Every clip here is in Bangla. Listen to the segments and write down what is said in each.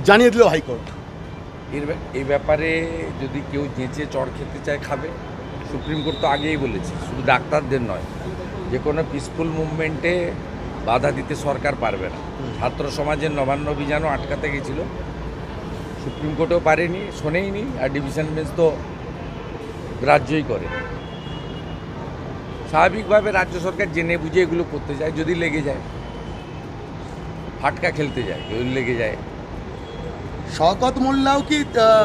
জানিয়ে দিল হাইকোর্ট। এই ব্যাপারে যদি কেউ যেচে চড় খেতে চায় খাবে। সুপ্রিম কোর্ট তো আগেই বলেছে, শুধু ডাক্তারদের নয়, যে কোনো পিসফুল মুভমেন্টে বাধা দিতে সরকার পারবে না। ছাত্র সমাজের নবান্ন অভিযানও আটকাতে গেছিল, সুপ্রিম কোর্টও পারেনি, শোনেইনি, আর ডিভিশন বেঞ্চ তো গ্রাহ্যই করে। স্বাভাবিকভাবে রাজ্য সরকার জেনে বুঝে এগুলো করতে যায়, যদি লেগে যায়, ফাটকা খেলতে যায়, কেউ লেগে যায়। শওকত মোল্লাও কি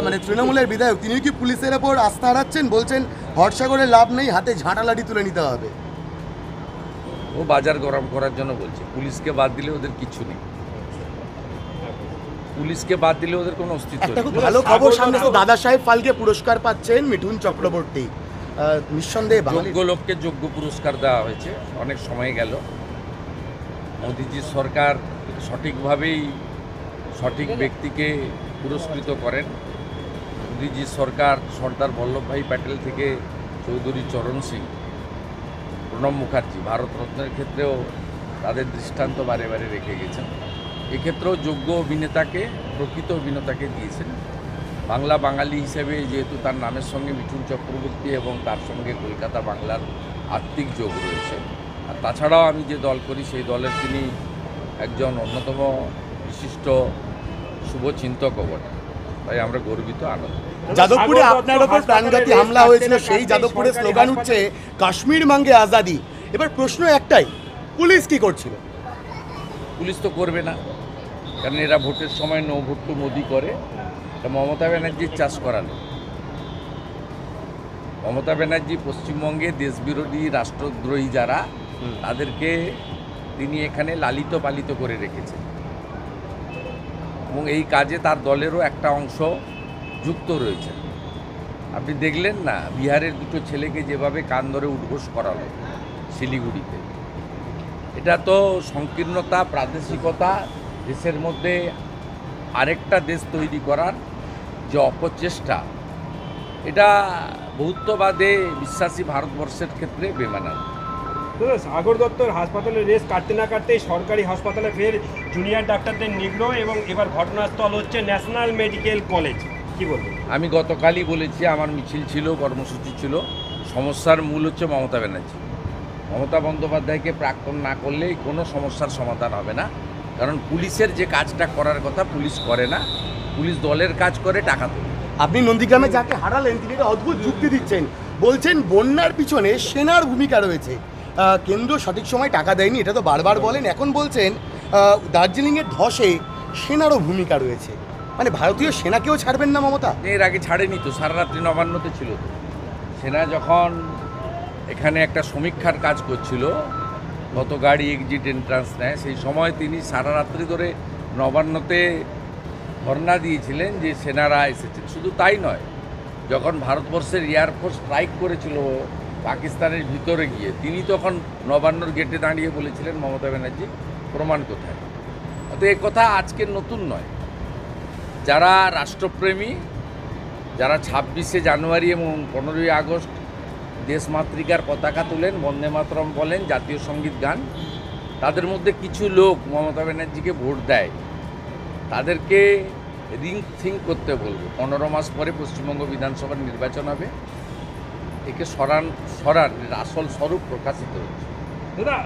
মানে তৃণমূলের বিধায়ক, তিনি কি পুলিশের ওপর আস্থা হারাচ্ছেন? বলছেন ভরসা করে লাভ নেই, হাতে ঝাঁটা লাঠি তুলে নিতে হবে। ও বাজার গরম করার জন্য বলছে। পুলিশকে বাদ দিলে ওদের কিছু নেই, পুলিশকে বাদ দিলে ওদের কোনো অস্তিত্ব একটা নেই। খুব ভালো খবর সামনে এসেছে, দাদা সাহেব ফালকে পুরস্কার পাচ্ছেন মিঠুন চক্রবর্তী। নিঃসন্দেহে যোগ্য লোককে যোগ্য পুরস্কার দেওয়া হয়েছে, অনেক সময় গেল। মোদিজির সরকার সঠিকভাবেই সঠিক ব্যক্তিকে পুরস্কৃত করেন। মোদিজির সরকার সর্দার বল্লভভাই প্যাটেল থেকে চৌধুরী চরণ সিং, প্রণব মুখার্জি, ভারতরত্নের ক্ষেত্রেও তাদের দৃষ্টান্ত বারে বারে রেখে গেছেন। এক্ষেত্রেও যোগ্য অভিনেতাকে, প্রকৃত অভিনেতাকে দিয়েছেন। বাংলা বাঙালি হিসেবে যেহেতু তার নামের সঙ্গে মিঠুন চক্রবর্তী এবং তার সঙ্গে কলকাতা বাংলার আত্মিক যোগ রয়েছে, আর তাছাড়াও আমি যে দল করি সেই দলের তিনি একজন অন্যতম বিশিষ্ট শুভচিন্তকও বটে, তাই আমরা গর্বিত, আনন্দ। যাদবপুরে আপনার ওপর প্রাণঘাতী হামলা হয়েছিল, সেই যাদবপুরে স্লোগান উঠছে কাশ্মীর মাঙ্গে আজাদি। এবার প্রশ্ন একটাই, পুলিশ কি করছিল? পুলিশ তো করবে না, কারণ এরা ভোটের সময় নো ভোট টু মোদি করে। এটা মমতা ব্যানার্জির চাষ করালো। মমতা ব্যানার্জি পশ্চিমবঙ্গে দেশবিরোধী রাষ্ট্রদ্রোহী যারা, তাদেরকে তিনি এখানে লালিত পালিত করে রেখেছেন, এবং এই কাজে তার দলেরও একটা অংশ যুক্ত রয়েছে। আপনি দেখলেন না বিহারের দুটো ছেলেকে যেভাবে কান ধরে উদ্ঘোষ করালো শিলিগুড়িতে। এটা তো সংকীর্ণতা, প্রাদেশিকতা, দেশের মধ্যে আরেকটা দেশ তৈরি করার যে অপচেষ্টা, এটা বহুত্ববাদে বিশ্বাসী ভারতবর্ষের ক্ষেত্রে বেমানান। সাগর দত্তর হাসপাতালের রেস কাটতে না কাটতেই সরকারি হাসপাতালে ফের জুনিয়র ডাক্তারদের নিগ্রহ, এবং এবার ঘটনাস্থল হচ্ছে ন্যাশনাল মেডিকেল কলেজ। কি বলবেন? আমি গতকালই বলেছি, আমার মিছিল ছিল, কর্মসূচি ছিল। সমস্যার মূল হচ্ছে মমতা ব্যানার্জি। মমতা বন্দ্যোপাধ্যায়কে প্রাক্তন না করলেই কোনো সমস্যার সমাধান হবে না। কারণ পুলিশের যে কাজটা করার কথা পুলিশ করে না, পুলিশ দলের কাজ করে, টাকা তোলে। আপনি নন্দীগ্রামে যাকে হারালেন তিনি একটা অদ্ভুত যুক্তি দিচ্ছেন, বলছেন বন্যার পিছনে সেনার ভূমিকা রয়েছে, কেন্দ্র সঠিক সময় টাকা দেয়নি, এটা তো বারবার বলেন। এখন বলছেন দার্জিলিংয়ের ধসে সেনারও ভূমিকা রয়েছে, মানে ভারতীয় সেনাকেও ছাড়বেন না মমতা? এর আগে ছাড়েনি তো, সারা রাত্রি নবান্নতে ছিল তো। সেনা যখন এখানে একটা সমীক্ষার কাজ করছিল, কত গাড়ি এক্সিট এন্ট্রান্স নেয়, সেই সময় তিনি সারা রাত্রি ধরে নবান্নতে ধর্ণা দিয়েছিলেন যে সেনারা এসেছেন। শুধু তাই নয়, যখন ভারতবর্ষের এয়ারফোর্স স্ট্রাইক করেছিল পাকিস্তানের ভিতরে গিয়ে, তিনি তখন নবান্নর গেটে দাঁড়িয়ে বলেছিলেন মমতা ব্যানার্জি প্রমাণ কোথায়। তো এ কথা আজকের নতুন নয়। যারা রাষ্ট্রপ্রেমী, যারা 26শে জানুয়ারি এবং 15ই আগস্ট দেশমাতৃকার পতাকা তুলেন, বন্দে মাতরম বলেন, জাতীয় সঙ্গীত গান, তাদের মধ্যে কিছু লোক মমতা ব্যানার্জিকে ভোট দেয়, তাদেরকে রিথিঙ্ক করতে বলবো। 15 মাস পরে পশ্চিমবঙ্গ বিধানসভার নির্বাচন হবে, একে সরান আসল স্বরূপ প্রকাশিত হচ্ছে। দাদা